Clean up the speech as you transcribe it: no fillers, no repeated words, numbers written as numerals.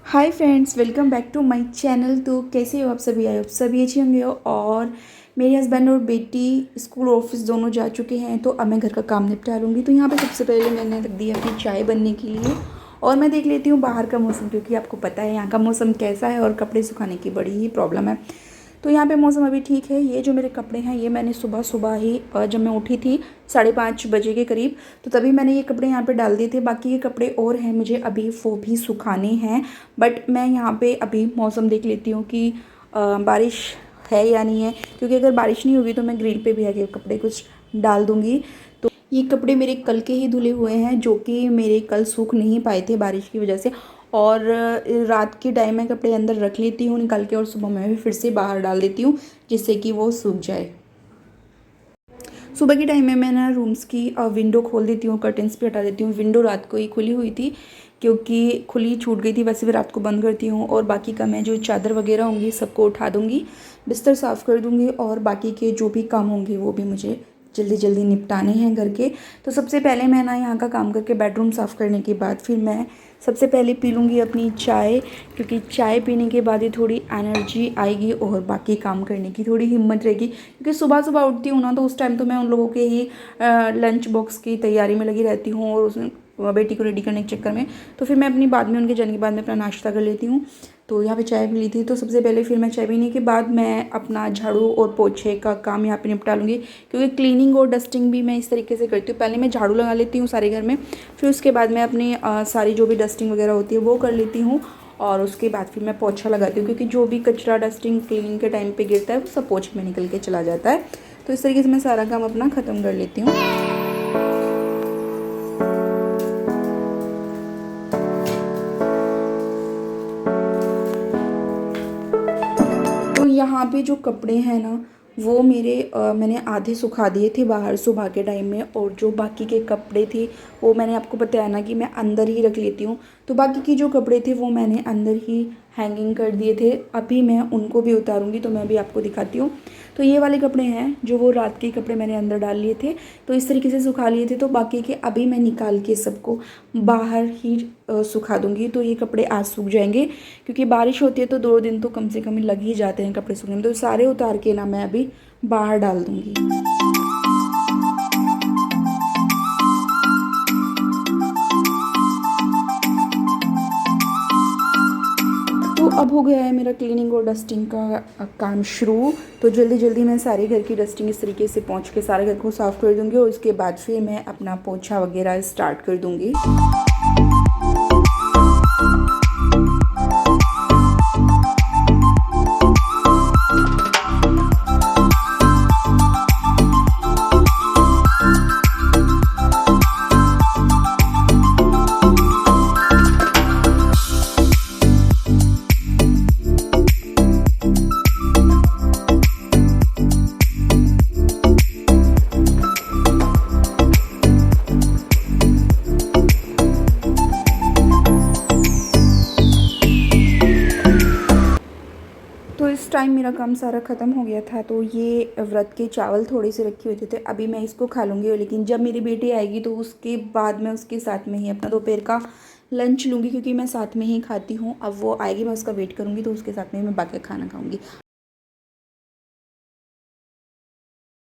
Hi friends, welcome back to my channel. तो कैसे हो आप सभी? आए आप सभी अच्छे होंगे। और मेरे हस्बैंड और बेटी स्कूल ऑफिस दोनों जा चुके हैं, तो अब मैं घर का काम निपटा लूँगी। तो यहाँ पे सबसे पहले मैंने रख दी अपनी चाय बनने के लिए, और मैं देख लेती हूँ बाहर का मौसम, क्योंकि आपको पता है यहाँ का मौसम कैसा है और कपड़े सुखाने की बड़ी ही प्रॉब्लम है। तो यहाँ पे मौसम अभी ठीक है। ये जो मेरे कपड़े हैं ये मैंने सुबह सुबह ही जब मैं उठी थी 5:30 बजे के करीब, तो तभी मैंने ये कपड़े यहाँ पे डाल दिए थे। बाकी ये कपड़े और हैं मुझे अभी वो भी सुखाने हैं। बट मैं यहाँ पे अभी मौसम देख लेती हूँ कि बारिश है या नहीं है, क्योंकि अगर बारिश नहीं होगी तो मैं ग्रिल पे भी आके कपड़े कुछ डाल दूँगी। तो ये कपड़े मेरे कल के ही धुले हुए हैं, जो कि मेरे कल सूख नहीं पाए थे बारिश की वजह से। और रात के टाइम में कपड़े अंदर रख लेती हूँ निकाल के, और सुबह मैं भी फिर से बाहर डाल देती हूँ जिससे कि वो सूख जाए। सुबह के टाइम में मैं ना रूम्स की विंडो खोल देती हूँ, कर्टन्स भी हटा देती हूँ। विंडो रात को ही खुली हुई थी, क्योंकि खुली छूट गई थी, वैसे भी रात को बंद करती हूँ। और बाकी का मैं जो चादर वगैरह होंगी सबको उठा दूँगी, बिस्तर साफ़ कर दूँगी, और बाकी के जो भी काम होंगे वो भी मुझे जल्दी जल्दी निपटाने हैं घर के। तो सबसे पहले मैं ना यहाँ का काम करके बेडरूम साफ़ करने के बाद फिर मैं सबसे पहले पी लूँगी अपनी चाय, क्योंकि चाय पीने के बाद ही थोड़ी एनर्जी आएगी और बाकी काम करने की थोड़ी हिम्मत रहेगी। क्योंकि सुबह सुबह उठती हूँ ना, तो उस टाइम तो मैं उन लोगों के ही लंच बॉक्स की तैयारी में लगी रहती हूँ, और उसमें बेटी को रेडी करने के चक्कर में तो फिर मैं अपनी बाद में उनके जाने के बाद में अपना नाश्ता कर लेती हूँ। तो यहाँ पे चाय पी ली थी, तो सबसे पहले फिर मैं चाय पीने के बाद मैं अपना झाड़ू और पोछे का काम यहाँ पे निपटा लूँगी, क्योंकि क्लीनिंग और डस्टिंग भी मैं इस तरीके से करती हूँ। पहले मैं झाड़ू लगा लेती हूँ सारे घर में, फिर उसके बाद मैं अपनी सारी जो भी डस्टिंग वगैरह होती है वो कर लेती हूँ, और उसके बाद फिर मैं पोछा लगाती हूँ, क्योंकि जो भी कचरा डस्टिंग क्लीनिंग के टाइम पे गिरता है वो सब पोछे में निकल के चला जाता है। तो इस तरीके से मैं सारा काम अपना ख़त्म कर लेती हूँ। तो यहाँ पे जो कपड़े हैं ना, वो मैंने आधे सुखा दिए थे बाहर सुबह के टाइम में, और जो बाकी के कपड़े थे वो मैंने आपको बताया ना कि मैं अंदर ही रख लेती हूँ। तो बाकी के जो कपड़े थे वो मैंने अंदर ही हैंगिंग कर दिए थे। अभी मैं उनको भी उतारूँगी, तो मैं भी आपको दिखाती हूँ। तो ये वाले कपड़े हैं जो वो रात के कपड़े मैंने अंदर डाल लिए थे, तो इस तरीके से सुखा लिए थे। तो बाकी के अभी मैं निकाल के सबको बाहर ही सुखा दूँगी। तो ये कपड़े आज सूख जाएंगे, क्योंकि बारिश होती है तो 2 दिन तो कम से कम लग ही जाते हैं कपड़े सूखने में। तो सारे उतार के ना मैं अभी बाहर डाल दूँगी। तो अब हो गया है मेरा क्लीनिंग और डस्टिंग का काम शुरू। तो जल्दी जल्दी मैं सारे घर की डस्टिंग इस तरीके से पोंछ के सारे घर को साफ़ कर दूँगी, और उसके बाद फिर मैं अपना पोछा वगैरह स्टार्ट कर दूँगी। तो इस टाइम मेरा काम सारा ख़त्म हो गया था। तो ये व्रत के चावल थोड़े से रखे हुए थे, अभी मैं इसको खा लूँगी। लेकिन जब मेरी बेटी आएगी तो उसके बाद मैं उसके साथ में ही अपना दोपहर का लंच लूँगी, क्योंकि मैं साथ में ही खाती हूँ। अब वो आएगी, मैं उसका वेट करूँगी, तो उसके साथ में मैं बाकी खाना खाऊँगी।